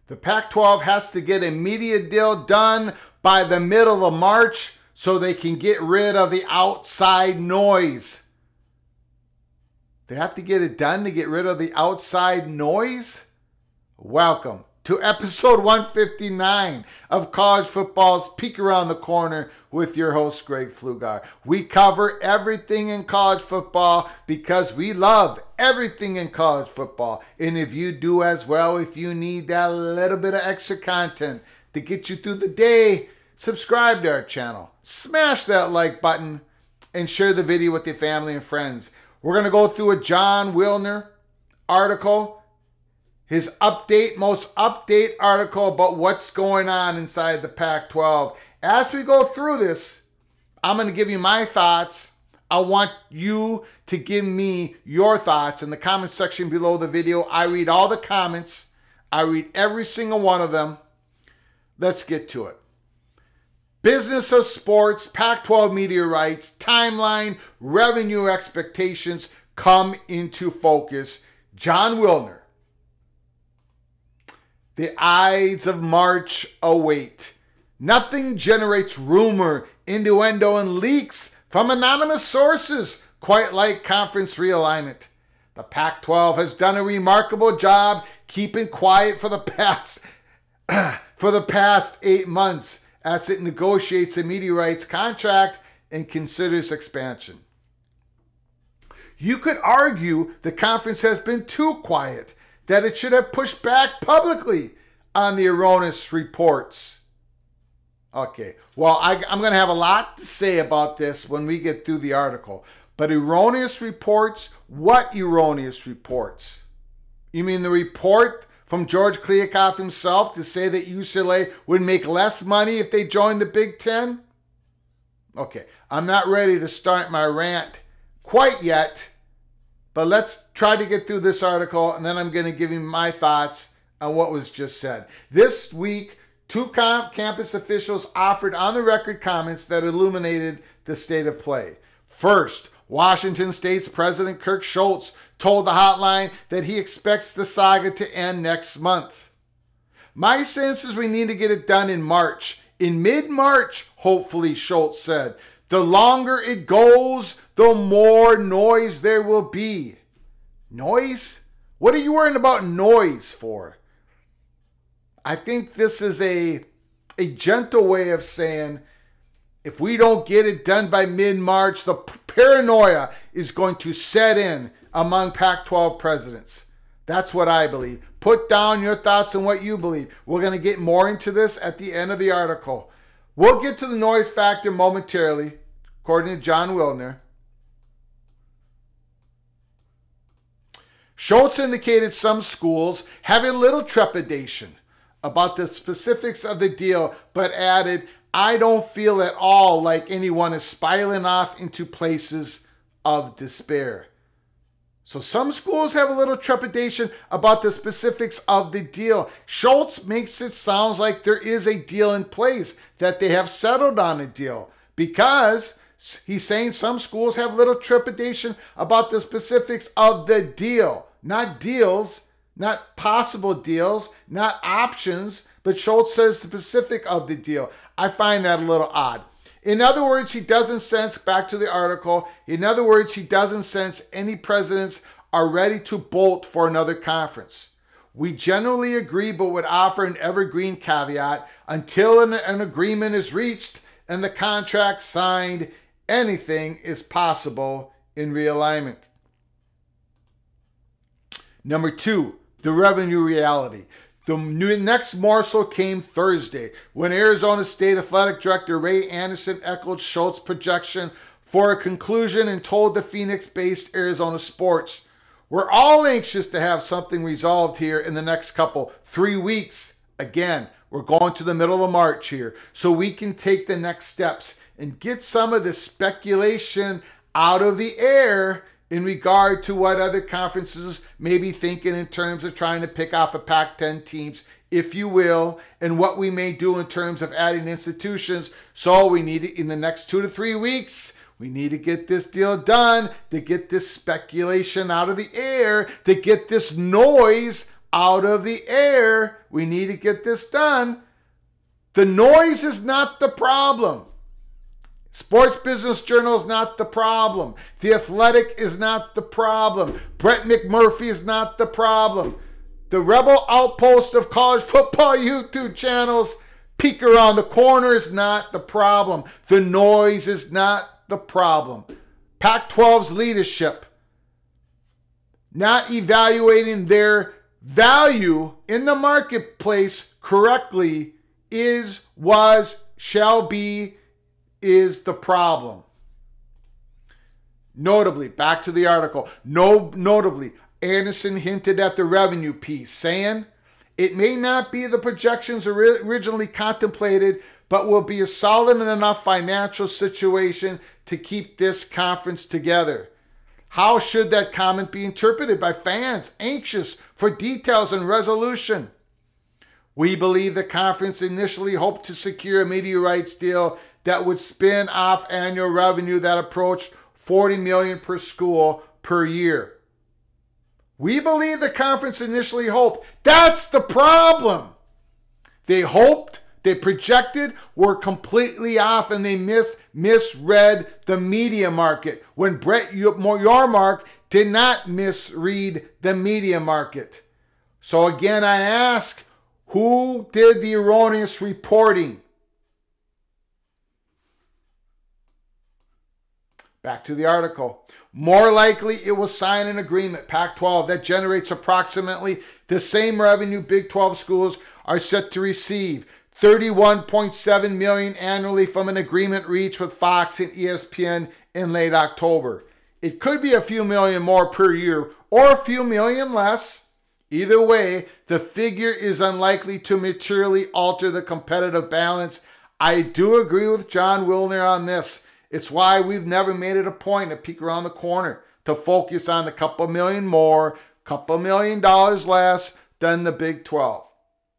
The Pac-12 has to get a media deal done by the middle of March so they can get rid of the outside noise. They have to get it done to get rid of the outside noise? Welcome to episode 159 of College Football's Peek Around the Corner with your host, Greg Pflugar. We cover everything in college football because we love everything in college football. And if you do as well, if you need that little bit of extra content to get you through the day, subscribe to our channel, smash that like button, and share the video with your family and friends. We're going to go through a Jon Wilner article, his most update article about what's going on inside the Pac-12. As we go through this, I'm going to give you my thoughts. I want you to give me your thoughts in the comment section below the video. I read all the comments. I read every single one of them. Let's get to it. Business of sports, Pac-12 media rights, timeline, revenue expectations come into focus. Jon Wilner. The Ides of March await. Nothing generates rumor, innuendo, and leaks from anonymous sources quite like conference realignment. The Pac-12 has done a remarkable job keeping quiet for the past 8 months as it negotiates a media rights contract and considers expansion. You could argue the conference has been too quiet, that it should have pushed back publicly on the erroneous reports. Okay, well, I'm going to have a lot to say about this when we get through the article. But erroneous reports? What erroneous reports? You mean the report from George Kliavkoff himself to say that UCLA would make less money if they joined the Big Ten? Okay, I'm not ready to start my rant quite yet. But let's try to get through this article, and then I'm going to give you my thoughts on what was just said. This week, two campus officials offered on-the-record comments that illuminated the state of play. First, Washington State's President Kirk Schulz told the hotline that he expects the saga to end next month. My sense is we need to get it done in March. In mid-March, hopefully, Schulz said. The longer it goes, the more noise there will be. Noise? What are you worrying about noise for? I think this is a gentle way of saying if we don't get it done by mid-March, the paranoia is going to set in among Pac-12 presidents. That's what I believe. Put down your thoughts on what you believe. We're going to get more into this at the end of the article. We'll get to the noise factor momentarily, according to Jon Wilner. Schulz indicated some schools have a little trepidation about the specifics of the deal, but added, I don't feel at all like anyone is spiraling off into places of despair. So some schools have a little trepidation about the specifics of the deal. Schulz makes it sound like there is a deal in place, that they have settled on a deal, because he's saying some schools have little trepidation about the specifics of the deal. Not deals, not possible deals, not options, but Schulz says specific of the deal. I find that a little odd. In other words, he doesn't sense, back to the article, in other words, he doesn't sense any presidents are ready to bolt for another conference. We generally agree, but would offer an evergreen caveat until an agreement is reached and the contract signed. Anything is possible in realignment. Number two, the revenue reality. The next morsel came Thursday when Arizona State Athletic Director Ray Anderson echoed Schultz's projection for a conclusion and told the Phoenix-based Arizona Sports, we're all anxious to have something resolved here in the next 3 weeks. Again, we're going to the middle of March here, so we can take the next steps and get some of the speculation out of the air in regard to what other conferences may be thinking in terms of trying to pick off a Pac-10 teams, if you will, and what we may do in terms of adding institutions. So we need it in the next 2 to 3 weeks. We need to get this deal done, to get this speculation out of the air, to get this noise out of the air. We need to get this done. The noise is not the problem. Sports Business Journal is not the problem. The Athletic is not the problem. Brett McMurphy is not the problem. The rebel outpost of college football YouTube channels, peek around the corner, is not the problem. The noise is not the problem. Pac-12's leadership not evaluating their value in the marketplace correctly is, was, shall be, is the problem. Notably, back to the article, notably, Anderson hinted at the revenue piece, saying, it may not be the projections originally contemplated, but will be a solid enough financial situation to keep this conference together. How should that comment be interpreted by fans anxious for details and resolution? We believe the conference initially hoped to secure a media rights deal that would spin off annual revenue that approached $40 million per school per year. We believe the conference initially hoped. That's the problem. They hoped, they projected, were completely off, and they misread the media market when Brett Yormark did not misread the media market. So again, I ask, who did the erroneous reporting? Back to the article. More likely, it will sign an agreement, Pac-12, that generates approximately the same revenue Big 12 schools are set to receive, $31.7 million annually from an agreement reached with Fox and ESPN in late October. It could be a few million more per year or a few million less. Either way, the figure is unlikely to materially alter the competitive balance. I do agree with Jon Wilner on this. It's why we've never made it a point to peek around the corner to focus on a couple million more, couple $1 million less than the Big 12.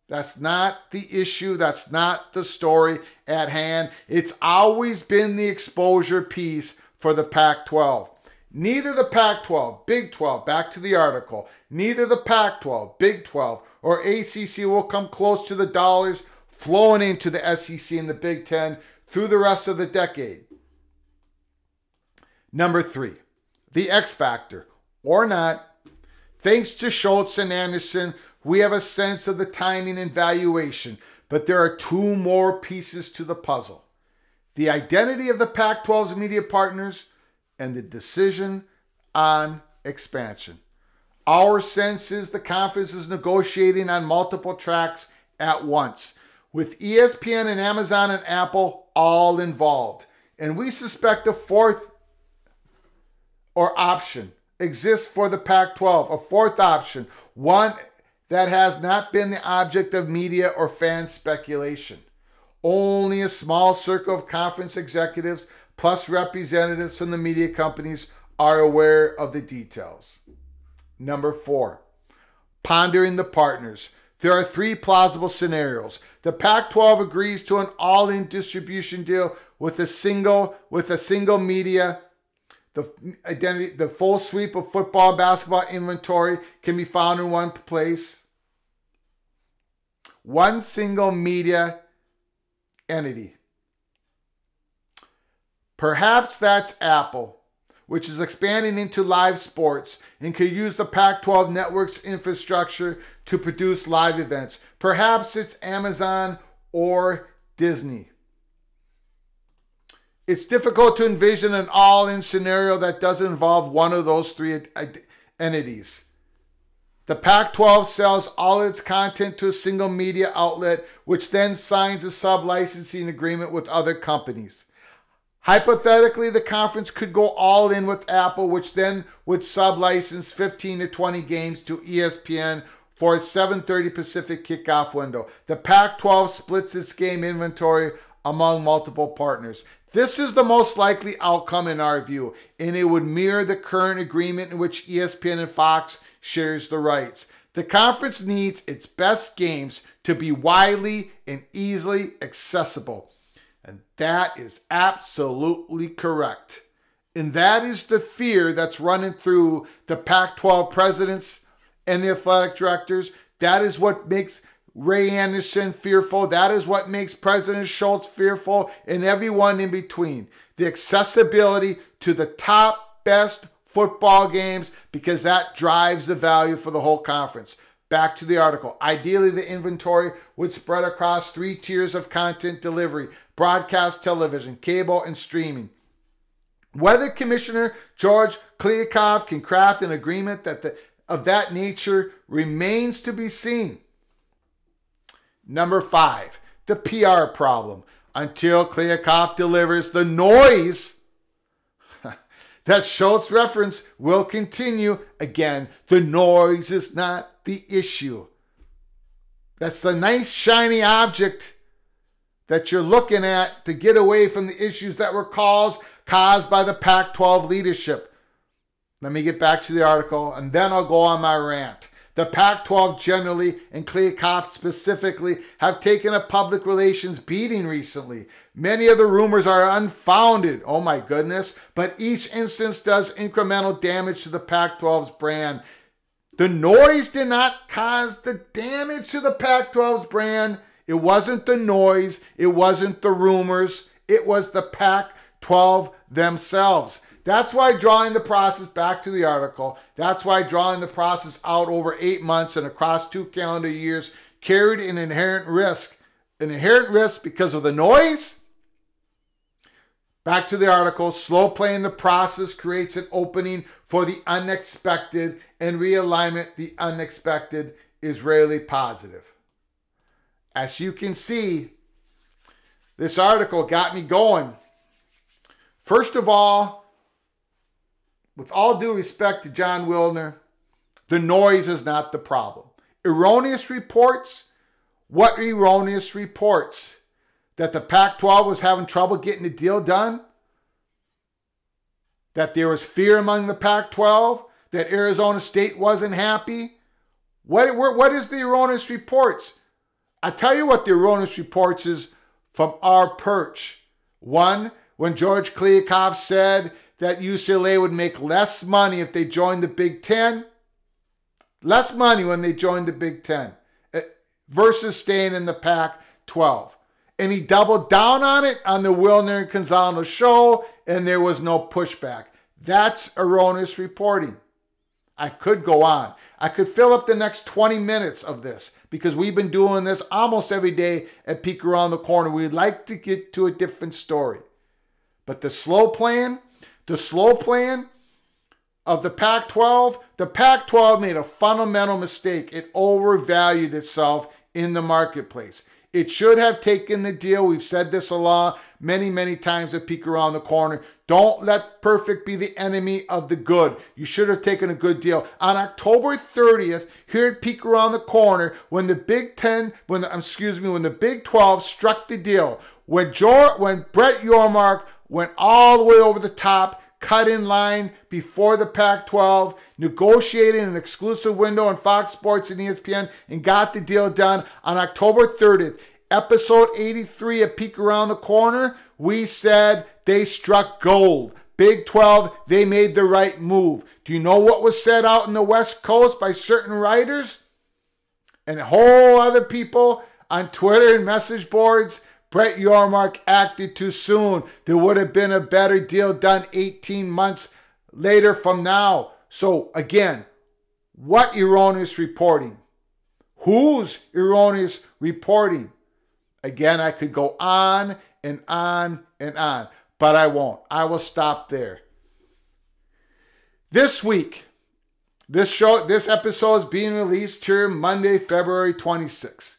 That's not the issue. That's not the story at hand. It's always been the exposure piece for the Pac-12. Neither the Pac-12, Big 12, back to the article, neither the Pac-12, Big 12, or ACC will come close to the dollars flowing into the SEC and the Big 10 through the rest of the decade. Number 3, the X factor, or not. Thanks to Schultz and Anderson, we have a sense of the timing and valuation, but there are 2 more pieces to the puzzle. The identity of the Pac-12's media partners and the decision on expansion. Our sense is the conference is negotiating on multiple tracks at once, with ESPN and Amazon and Apple all involved. And we suspect a fourth option exists for the Pac-12, a fourth option, one that has not been the object of media or fan speculation. Only a small circle of conference executives plus representatives from the media companies are aware of the details. Number 4, pondering the partners. There are 3 plausible scenarios. The Pac-12 agrees to an all-in distribution deal with a single media. The full sweep of football and basketball inventory can be found in one place. One single media entity. Perhaps that's Apple, which is expanding into live sports and could use the Pac-12 network's infrastructure to produce live events. Perhaps it's Amazon or Disney. It's difficult to envision an all-in scenario that doesn't involve one of those 3 entities. The Pac-12 sells all its content to a single media outlet, which then signs a sub-licensing agreement with other companies. Hypothetically, the conference could go all in with Apple, which then would sub-license 15 to 20 games to ESPN for a 7:30 Pacific kickoff window. The Pac-12 splits its game inventory among multiple partners. This is the most likely outcome in our view, and it would mirror the current agreement in which ESPN and Fox shares the rights. The conference needs its best games to be widely and easily accessible. And that is absolutely correct. And that is the fear that's running through the Pac-12 presidents and the athletic directors. That is what makes Ray Anderson fearful. That is what makes President Schultz fearful, and everyone in between. The accessibility to the top best football games, because that drives the value for the whole conference. Back to the article. Ideally, the inventory would spread across 3 tiers of content delivery: broadcast television, cable, and streaming. Whether Commissioner George Kliavkoff can craft an agreement of that nature remains to be seen. Number 5, the PR problem. Until Kliavkoff delivers, the noise that Schultz reference will continue. Again, the noise is not the issue. That's the nice shiny object that you're looking at to get away from the issues that were caused by the Pac-12 leadership. Let me get back to the article, and then I'll go on my rant. The Pac-12 generally, and Kliavkoff specifically, have taken a public relations beating recently. Many of the rumors are unfounded, oh my goodness, but each instance does incremental damage to the Pac-12's brand. The noise did not cause the damage to the Pac-12's brand. It wasn't the noise, it wasn't the rumors, it was the Pac-12 themselves. That's why drawing the process, back to the article, that's why drawing the process out over 8 months and across 2 calendar years carried an inherent risk. An inherent risk because of the noise. Back to the article, slow playing the process creates an opening for the unexpected, and realignment, the unexpected, is rarely positive. As you can see, this article got me going. First of all, with all due respect to Jon Wilner, the noise is not the problem. Erroneous reports? What erroneous reports? That the Pac-12 was having trouble getting the deal done? That there was fear among the Pac-12? That Arizona State wasn't happy? What is the erroneous reports? I tell you what the erroneous reports is from our perch. One, when George Kliavkoff said that UCLA would make less money if they joined the Big Ten. Less money when they joined the Big Ten versus staying in the Pac-12. And he doubled down on it on the Wilner and Gonzalez show, and there was no pushback. That's erroneous reporting. I could go on. I could fill up the next 20 minutes of this because we've been doing this almost every day at Peek Around the Corner. We'd like to get to a different story. But the slow plan of the Pac-12 made a fundamental mistake. It overvalued itself in the marketplace. It should have taken the deal. We've said this a lot, many times at Peek Around the Corner. Don't let perfect be the enemy of the good. You should have taken a good deal. On October 30th, here at Peek Around the Corner, when the Big 12 struck the deal, when Brett Yormark went all the way over the top, cut in line before the Pac-12, negotiated an exclusive window on Fox Sports and ESPN, and got the deal done on October 30th. Episode 83 of Peek Around the Corner, we said they struck gold. Big 12, they made the right move. Do you know what was said out in the West Coast by certain writers and whole other people on Twitter and message boards? Brett Yormark acted too soon. There would have been a better deal done 18 months later from now. So again, what erroneous reporting? Whose erroneous reporting? Again, I could go on and on and on, but I won't. I will stop there. This week, this episode is being released here Monday, February 26th.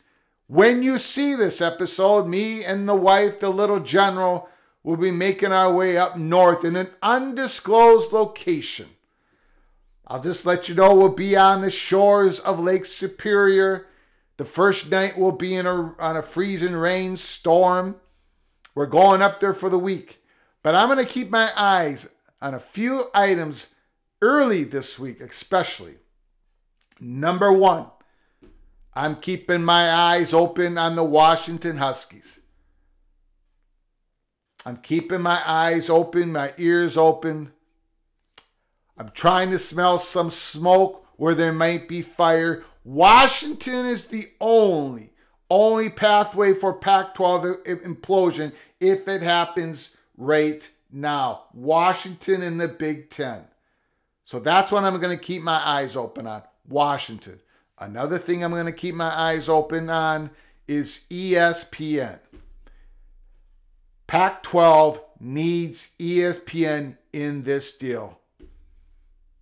When you see this episode, me and the wife, the little general, will be making our way up north in an undisclosed location. I'll just let you know we'll be on the shores of Lake Superior. The first night will be on a freezing rain storm. We're going up there for the week. But I'm going to keep my eyes on a few items early this week, especially. Number 1. I'm keeping my eyes open on the Washington Huskies. I'm keeping my eyes open, my ears open. I'm trying to smell some smoke where there might be fire. Washington is the only pathway for Pac-12 implosion if it happens right now. Washington in the Big Ten. So that's what I'm going to keep my eyes open on. Washington. Another thing I'm going to keep my eyes open on is ESPN. Pac-12 needs ESPN in this deal.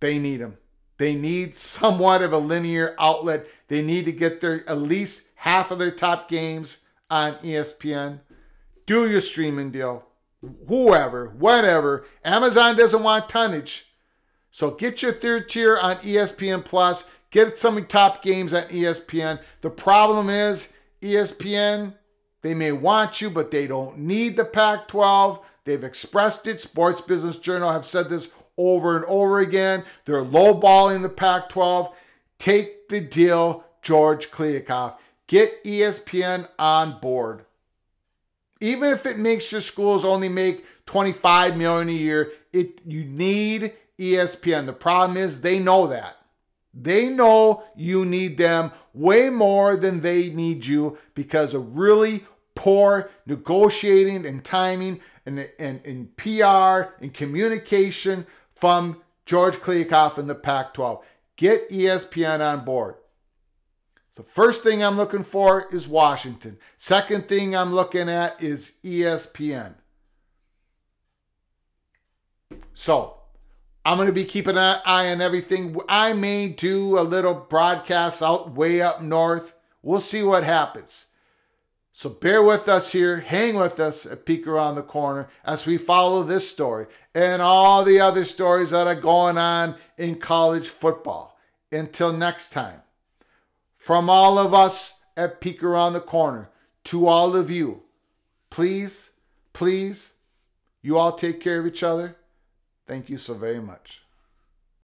They need them. They need somewhat of a linear outlet. They need to get at least half of their top games on ESPN. Do your streaming deal. Whoever, whatever. Amazon doesn't want tonnage. So get your third tier on ESPN Plus. Get some of the top games on ESPN. The problem is ESPN, they may want you, but they don't need the Pac-12. They've expressed it. Sports Business Journal have said this over and over again. They're lowballing the Pac-12. Take the deal, George Kliavkoff. Get ESPN on board. Even if it makes your schools only make $25 million a year, you need ESPN. The problem is they know that. They know you need them way more than they need you because of really poor negotiating and timing and PR and communication from George Kliavkoff and the Pac-12. Get ESPN on board. The first thing I'm looking for is Washington. Second thing I'm looking at is ESPN. So I'm going to be keeping an eye on everything. I may do a little broadcast out way up north. We'll see what happens. So bear with us here. Hang with us at Peek Around the Corner as we follow this story and all the other stories that are going on in college football. Until next time, from all of us at Peek Around the Corner to all of you, please, you all take care of each other. Thank you so very much.